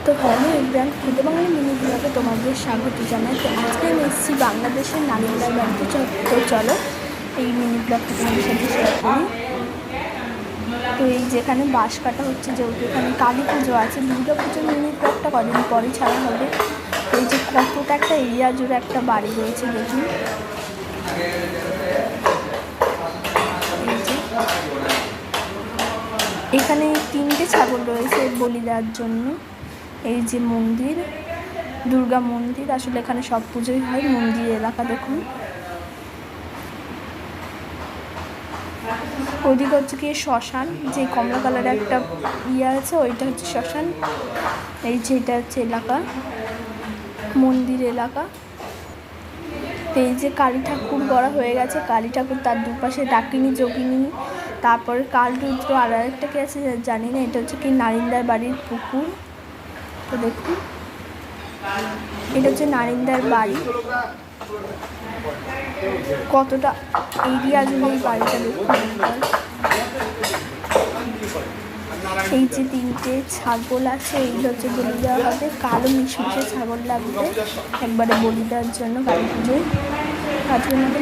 তো hello everyone, খুদে বাঙালি mini ব্লগে তোমাদের স্বাগত জানাই। তো আজকে আমি এসেছি বাংলাদেশের নারিন্দার বাড়িতে। তো চলো এই মিনি ব্লগটা তোমাদের সাথে শেয়ার করি। তো এই যেখানে বাঁশ কাটা হচ্ছে, যেহেতু এখানে কালী পুজো আছে, দুর্গা পুজোর মিনি ব্লগটা কদিন পরে ছাড়া হবে। এই যে কতটা একটা এরিয়া জুড়ে একটা বাড়ি রয়েছে দেখুন। এখানে 3টে ছাগল রয়েছে বলি দেওয়ার জন্য। এই যে মন্দির, দুর্গা মন্দির, আসলে এখানে সব পুজোই হয়। মন্দির এলাকা দেখুন। ওইদিকে হচ্ছে কি শ্মশান, যে কমলা কালারের একটা আছে, ওইটা হচ্ছে শ্মশান। এই যে এটা হচ্ছে এলাকা, মন্দির এলাকা। তো এই যে কালী ঠাকুর গড়া হয়ে গেছে, কালী ঠাকুর, তার দুপাশে ডাকিনী যোগিনী, তারপরে কালরুদ্র, আর আরেকটা কি আছে জানি না। এটা হচ্ছে কি নারিন্দার বাড়ির পুকুর। তো দেখুন, এটা হচ্ছে নারিন্দার বাড়ি। কতটা এরিয়া জুড়ে এই বাড়িটা দেখুন। এই যে 3টে ছাগল আছে, এইগুলো হচ্ছে বলি দেওয়া হবে। কালো মিশমিশে ছাগল লাগবে একবারে বলি দেওয়ার জন্য কালী পুজোয়। আজকের মতো